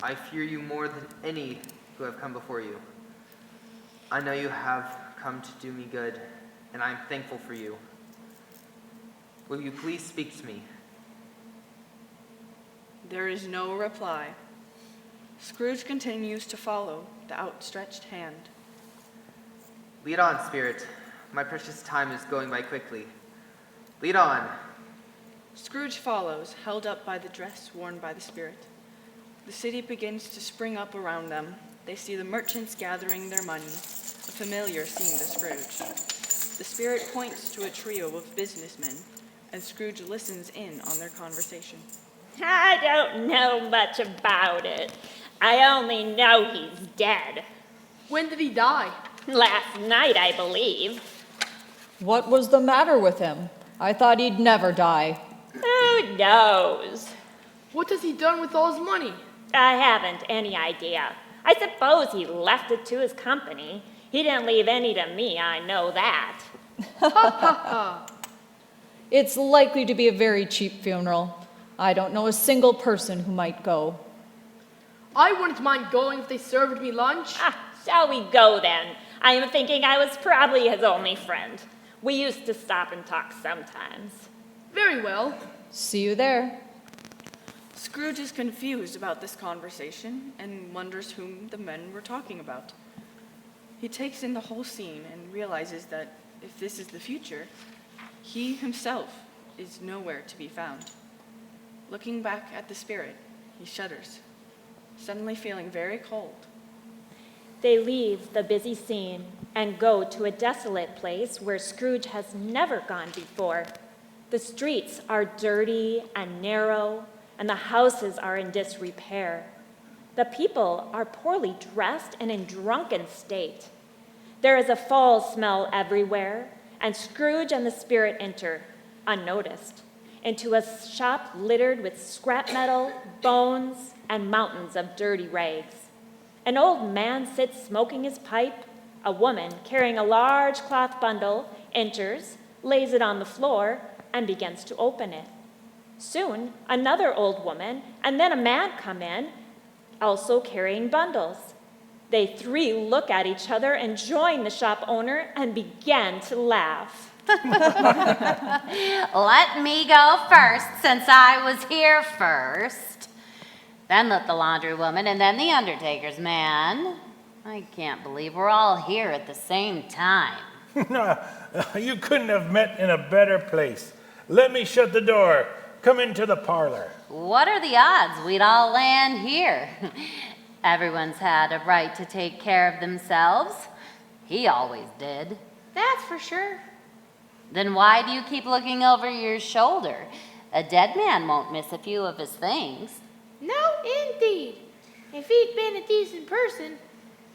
I fear you more than any who have come before you. I know you have come to do me good, and I am thankful for you. Will you please speak to me? There is no reply. Scrooge continues to follow the outstretched hand. Lead on, Spirit. My precious time is going by quickly. Lead on. Scrooge follows, held up by the dress worn by the spirit. The city begins to spring up around them. They see the merchants gathering their money, a familiar scene to Scrooge. The spirit points to a trio of businessmen, and Scrooge listens in on their conversation. I don't know much about it. I only know he's dead. When did he die? Last night, I believe. What was the matter with him? I thought he'd never die. Who knows? What has he done with all his money? I haven't any idea. I suppose he left it to his company. He didn't leave any to me, I know that. It's likely to be a very cheap funeral. I don't know a single person who might go. I wouldn't mind going if they served me lunch. Shall we go then? I am thinking I was probably his only friend. We used to stop and talk sometimes. Very well. See you there. Scrooge is confused about this conversation and wonders whom the men were talking about. He takes in the whole scene and realizes that if this is the future, he himself is nowhere to be found. Looking back at the spirit, he shudders, suddenly feeling very cold. They leave the busy scene and go to a desolate place where Scrooge has never gone before. The streets are dirty and narrow, and the houses are in disrepair. The people are poorly dressed and in drunken state. There is a foul smell everywhere, and Scrooge and the spirit enter, unnoticed, into a shop littered with scrap metal, bones, and mountains of dirty rags. An old man sits smoking his pipe. A woman, carrying a large cloth bundle, enters, lays it on the floor, and begins to open it. Soon, another old woman and then a man come in, also carrying bundles. They three look at each other and join the shop owner and begin to laugh. Let me go first, since I was here first. Then let the laundry woman, and then the undertaker's man. I can't believe we're all here at the same time. You couldn't have met in a better place. Let me shut the door. Come into the parlor. What are the odds we'd all land here? Everyone's had a right to take care of themselves. He always did. That's for sure. Then why do you keep looking over your shoulder? A dead man won't miss a few of his things. No, indeed. If he'd been a decent person,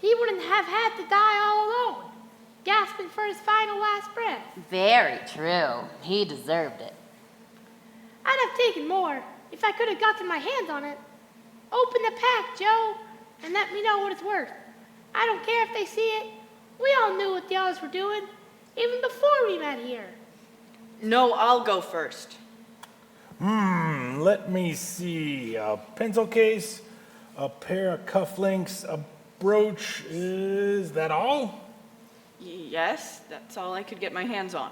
he wouldn't have had to die all alone, gasping for his final last breath. Very true. He deserved it. I'd have taken more if I could have gotten my hands on it. Open the pack, Joe, and let me know what it's worth. I don't care if they see it. We all knew what the others were doing, even before we met here. No, I'll go first. Let me see. A pencil case, a pair of cufflinks, a brooch. Is that all? Yes, that's all I could get my hands on.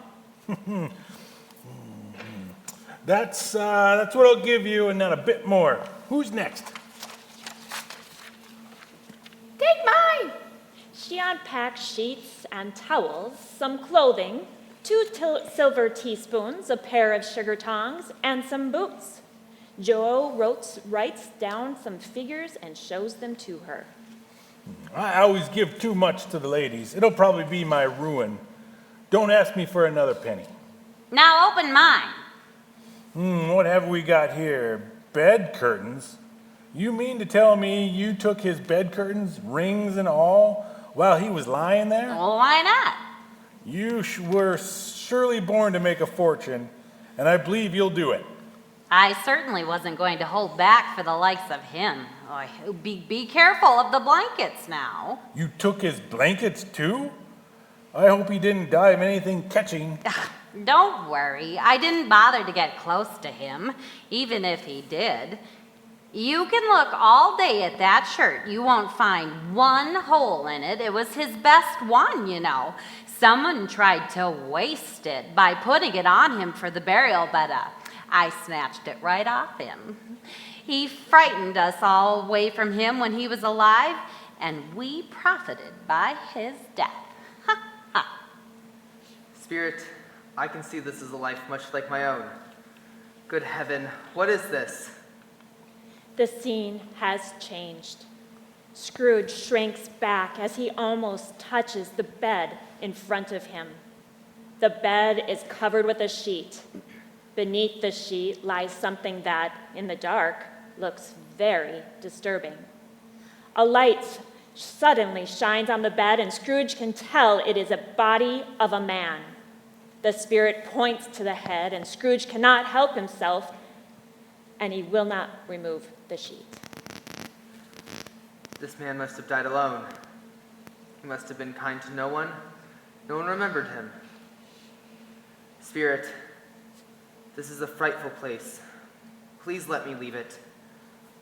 That's what I'll give you, and then a bit more. Who's next? Take mine! She unpacks sheets and towels, some clothing, 2 silver teaspoons, a pair of sugar tongs, and some boots. Joe writes down some figures and shows them to her. I always give too much to the ladies. It'll probably be my ruin. Don't ask me for another penny. Now open mine. What have we got here? Bed curtains? You mean to tell me you took his bed curtains, rings and all, while he was lying there? Well, why not? You were surely born to make a fortune, and I believe you'll do it. I certainly wasn't going to hold back for the likes of him. Oh, be careful of the blankets now. You took his blankets too? I hope he didn't die of anything catching. Don't worry, I didn't bother to get close to him, even if he did. You can look all day at that shirt. You won't find one hole in it. It was his best one, you know. Someone tried to waste it by putting it on him for the burial, but I snatched it right off him. He frightened us all away from him when he was alive, and we profited by his death. Ha ha. Spirit, I can see this is a life much like my own. Good heaven, what is this? The scene has changed. Scrooge shrinks back as he almost touches the bed in front of him. The bed is covered with a sheet. Beneath the sheet lies something that, in the dark, looks very disturbing. A light suddenly shines on the bed, and Scrooge can tell it is a body of a man. The spirit points to the head, and Scrooge cannot help himself, and he will not remove the sheet. This man must have died alone. He must have been kind to no one. No one remembered him. Spirit, this is a frightful place. Please let me leave it.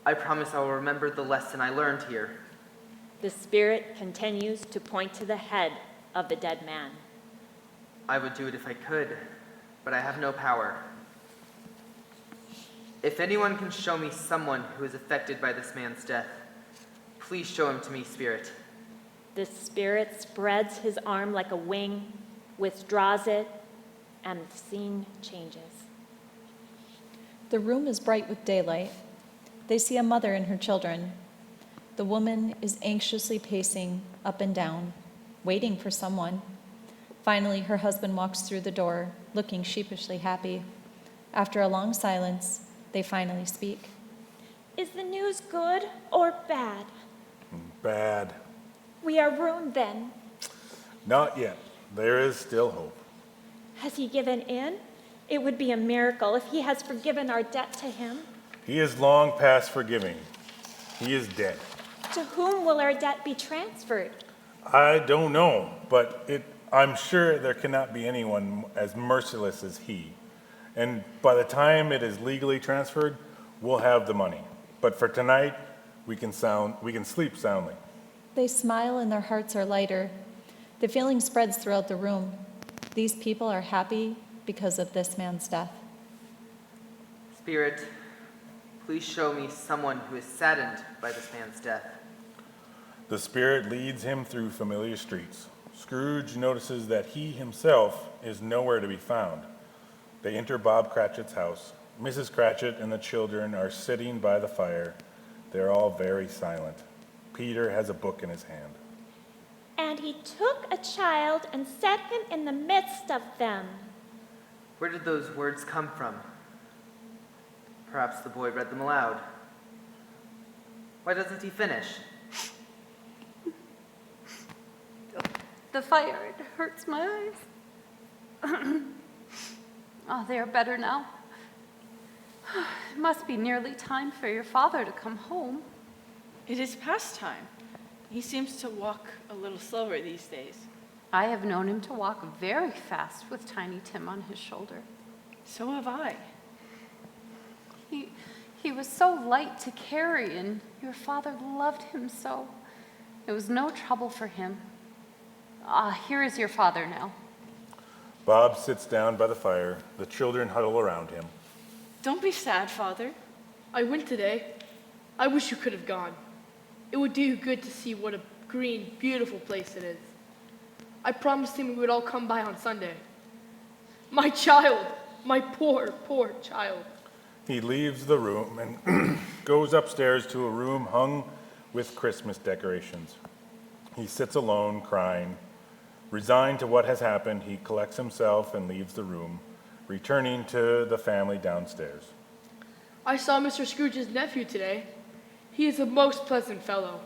I promise I will remember the lesson I learned here. The spirit continues to point to the head of the dead man. I would do it if I could, but I have no power. If anyone can show me someone who is affected by this man's death, please show him to me, Spirit. The spirit spreads his arm like a wing, withdraws it, and the scene changes. The room is bright with daylight. They see a mother and her children. The woman is anxiously pacing up and down, waiting for someone. Finally, her husband walks through the door, looking sheepishly happy. After a long silence, they finally speak. Is the news good or bad? Bad. We are ruined then. Not yet. There is still hope. Has he given in? It would be a miracle if he has forgiven our debt to him. He is long past forgiving. He is dead. To whom will our debt be transferred? I don't know, but I'm sure there cannot be anyone as merciless as he. And by the time it is legally transferred, we'll have the money. But for tonight, we can sleep soundly. They smile and their hearts are lighter. The feeling spreads throughout the room. These people are happy because of this man's death. Spirit, please show me someone who is saddened by this man's death. The spirit leads him through familiar streets. Scrooge notices that he himself is nowhere to be found. They enter Bob Cratchit's house. Mrs. Cratchit and the children are sitting by the fire. They're all very silent. Peter has a book in his hand. And he took a child and set him in the midst of them. Where did those words come from? Perhaps the boy read them aloud. Why doesn't he finish? The fire, it hurts my eyes. Oh, they are better now. It must be nearly time for your father to come home. It is past time. He seems to walk a little slower these days. I have known him to walk very fast with Tiny Tim on his shoulder. So have I. He was so light to carry, and your father loved him so. It was no trouble for him. Here is your father now. Bob sits down by the fire. The children huddle around him. Don't be sad, Father. I went today. I wish you could have gone. It would do you good to see what a green, beautiful place it is. I promised him we would all come by on Sunday. My child, my poor, poor child. He leaves the room and goes upstairs to a room hung with Christmas decorations. He sits alone, crying. Resigned to what has happened, he collects himself and leaves the room, returning to the family downstairs. I saw Mr. Scrooge's nephew today. He is a most pleasant fellow.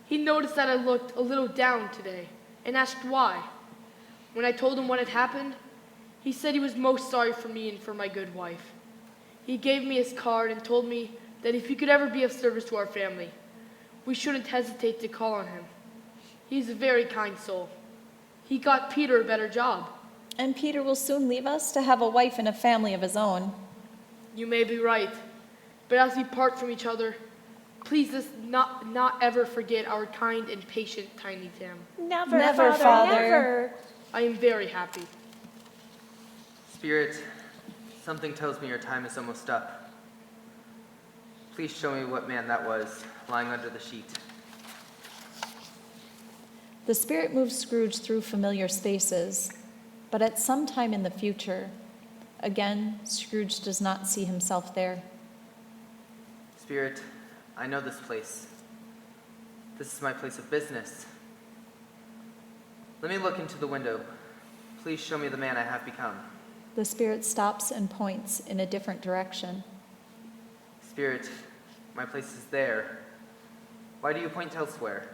He noticed that I looked a little down today and asked why. When I told him what had happened, he said he was most sorry for me and for my good wife. He gave me his card and told me that if he could ever be of service to our family, we shouldn't hesitate to call on him. He's a very kind soul. He got Peter a better job. And Peter will soon leave us to have a wife and a family of his own. You may be right, but as we part from each other, please let's not ever forget our kind and patient Tiny Tim. Never, Never, Father, Father. never. I am very happy. Spirit, something tells me your time is almost up. Please show me what man that was lying under the sheet. The spirit moves Scrooge through familiar spaces, but at some time in the future, again, Scrooge does not see himself there. Spirit, I know this place. This is my place of business. Let me look into the window. Please show me the man I have become. The spirit stops and points in a different direction. Spirit, my place is there. Why do you point elsewhere?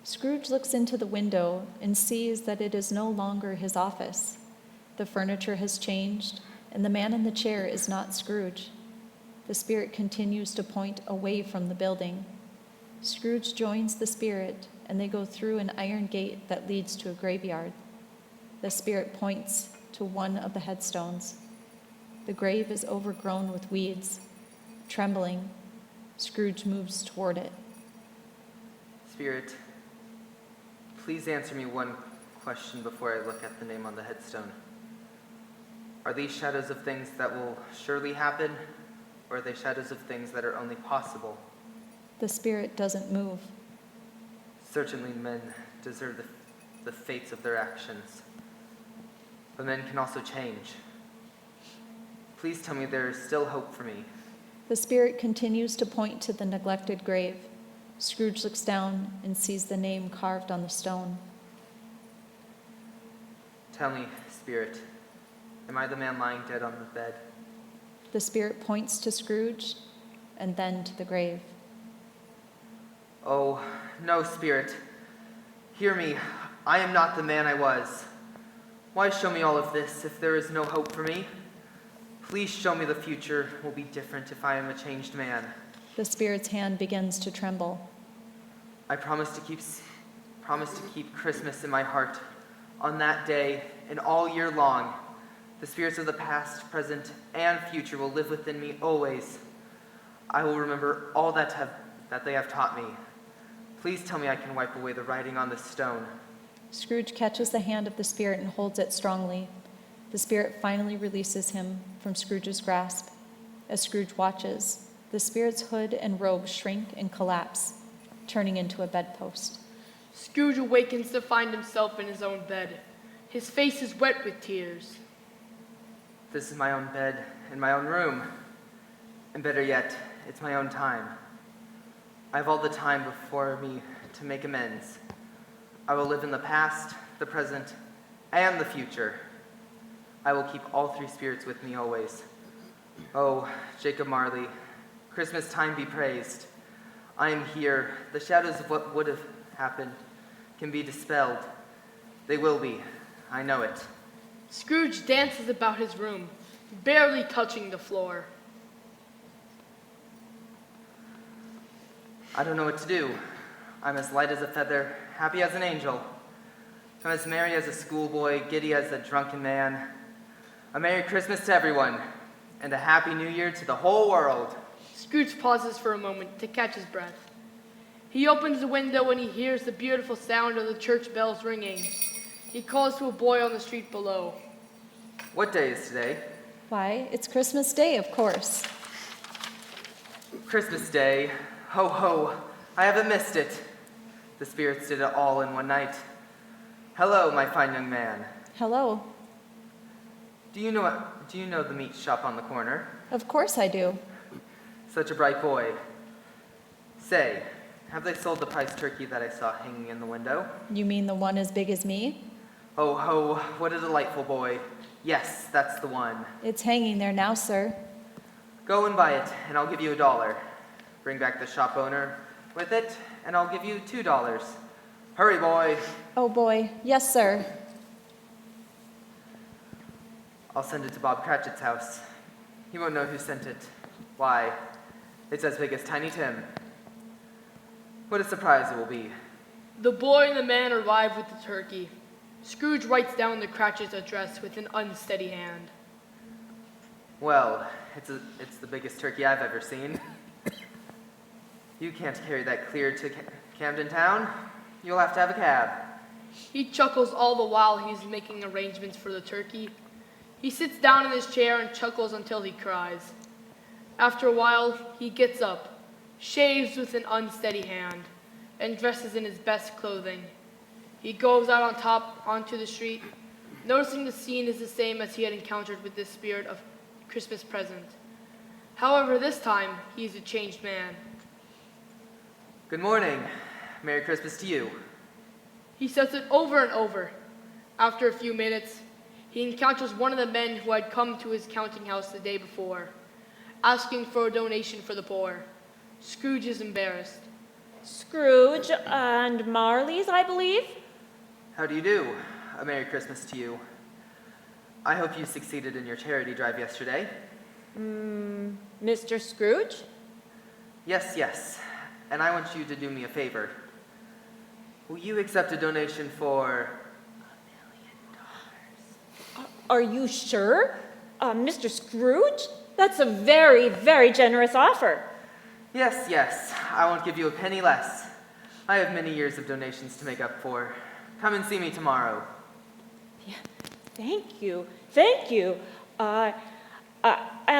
Scrooge looks into the window and sees that it is no longer his office. The furniture has changed, and the man in the chair is not Scrooge. The spirit continues to point away from the building. Scrooge joins the spirit, and they go through an iron gate that leads to a graveyard. The spirit points to one of the headstones. The grave is overgrown with weeds. Trembling, Scrooge moves toward it. Spirit, please answer me one question before I look at the name on the headstone. Are these shadows of things that will surely happen, or are they shadows of things that are only possible? The spirit doesn't move. Certainly men deserve the fates of their actions, but men can also change. Please tell me there is still hope for me. The spirit continues to point to the neglected grave. Scrooge looks down and sees the name carved on the stone. Tell me, Spirit, am I the man lying dead on the bed? The spirit points to Scrooge and then to the grave. Oh, no, Spirit. Hear me. I am not the man I was. Why show me all of this if there is no hope for me? Please show me the future will be different if I am a changed man. The spirit's hand begins to tremble. I promise to keep Christmas in my heart on that day and all year long. The spirits of the past, present, and future will live within me always. I will remember all that they have taught me. Please tell me I can wipe away the writing on this stone. Scrooge catches the hand of the spirit and holds it strongly. The spirit finally releases him from Scrooge's grasp. As Scrooge watches, the spirit's hood and robe shrink and collapse, turning into a bedpost. Scrooge awakens to find himself in his own bed. His face is wet with tears. This is my own bed in my own room. And better yet, it's my own time. I have all the time before me to make amends. I will live in the past, the present, and the future. I will keep all three spirits with me always. Oh, Jacob Marley, Christmas time be praised. I am here. The shadows of what would have happened can be dispelled. They will be. I know it. Scrooge dances about his room, barely touching the floor. I don't know what to do. I'm as light as a feather, happy as an angel. I'm as merry as a schoolboy, giddy as a drunken man. A Merry Christmas to everyone, and a Happy New Year to the whole world. Scrooge pauses for a moment to catch his breath. He opens the window and he hears the beautiful sound of the church bells ringing. He calls to a boy on the street below. What day is today? Why, it's Christmas Day, of course. Christmas Day. Ho ho, I haven't missed it. The spirits did it all in one night. Hello, my fine young man. Hello. Do you know the meat shop on the corner? Of course I do. Such a bright boy. Say, have they sold the prize turkey that I saw hanging in the window? You mean the one as big as me? Oh ho, what a delightful boy. Yes, that's the one. It's hanging there now, sir. Go and buy it, and I'll give you $1. Bring back the shop owner with it, and I'll give you $2. Hurry, boy. Oh boy, yes, sir. I'll send it to Bob Cratchit's house. He won't know who sent it. Why, it's as big as Tiny Tim. What a surprise it will be. The boy and the man arrive with the turkey. Scrooge writes down the Cratchit's address with an unsteady hand. Well, it's the biggest turkey I've ever seen. You can't carry that clear to Camden Town. You'll have to have a cab. He chuckles all the while he's making arrangements for the turkey. He sits down in his chair and chuckles until he cries. After a while, he gets up, shaves with an unsteady hand, and dresses in his best clothing. He goes out onto the street, noticing the scene is the same as he had encountered with this spirit of Christmas present. However, this time, he is a changed man. Good morning. Merry Christmas to you. He says it over and over. After a few minutes, he encounters one of the men who had come to his counting house the day before, asking for a donation for the poor. Scrooge is embarrassed. Scrooge and Marley's, I believe. How do you do? A Merry Christmas to you. I hope you succeeded in your charity drive yesterday. Mr. Scrooge? Yes, yes. And I want you to do me a favor. Will you accept a donation for Are you sure? Mr. Scrooge? That's a very, very generous offer. Yes, yes. I won't give you a penny less. I have many years of donations to make up for. Come and see me tomorrow. Yeah, thank you. Thank you. And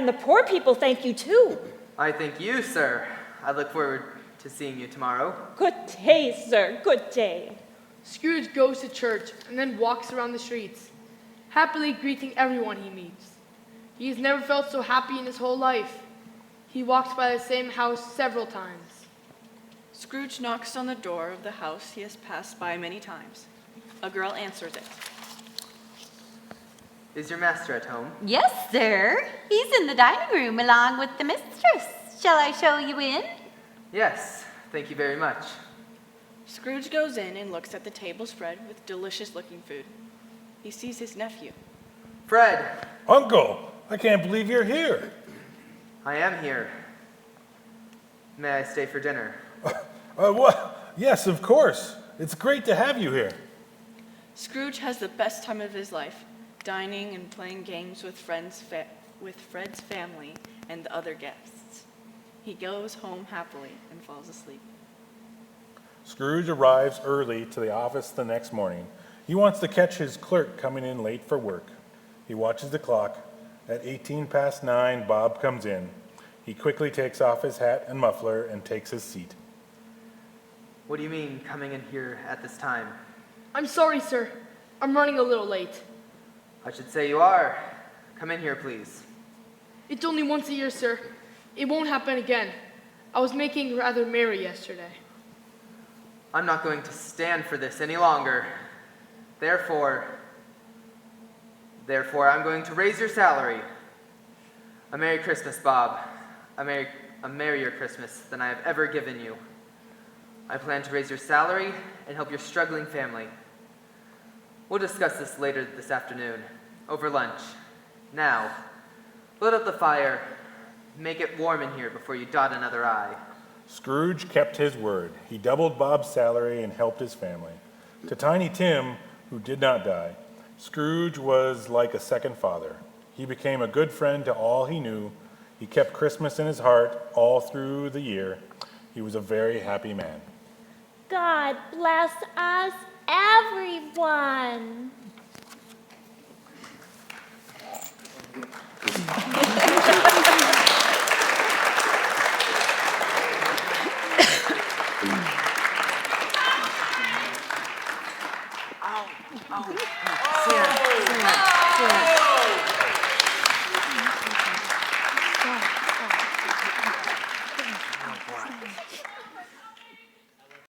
the poor people thank you too. I thank you, sir. I look forward to seeing you tomorrow. Good day, sir. Good day. Scrooge goes to church and then walks around the streets, happily greeting everyone he meets. He has never felt so happy in his whole life. He walks by the same house several times. Scrooge knocks on the door of the house he has passed by many times. A girl answers it. Is your master at home? Yes, sir. He's in the dining room along with the mistress. Shall I show you in? Yes, thank you very much. Scrooge goes in and looks at the table spread with delicious-looking food. He sees his nephew. Fred, Uncle, I can't believe you're here. I am here. May I stay for dinner? What? Yes, of course. It's great to have you here. Scrooge has the best time of his life, dining and playing games with Fred's family and the other guests. He goes home happily and falls asleep. Scrooge arrives early to the office the next morning. He wants to catch his clerk coming in late for work. He watches the clock. At 9:18, Bob comes in. He quickly takes off his hat and muffler and takes his seat. What do you mean, coming in here at this time? I'm sorry, sir. I'm running a little late. I should say you are. Come in here, please. It's only once a year, sir. It won't happen again. I was making rather merry yesterday. I'm not going to stand for this any longer. Therefore, I'm going to raise your salary. A Merry Christmas, Bob. A merrier Christmas than I have ever given you. I plan to raise your salary and help your struggling family. We'll discuss this later this afternoon, over lunch. Now, load up the fire. Make it warm in here before you dot another I. Scrooge kept his word. He doubled Bob's salary and helped his family. To Tiny Tim, who did not die, Scrooge was like a second father. He became a good friend to all he knew. He kept Christmas in his heart all through the year. He was a very happy man. God bless us, everyone.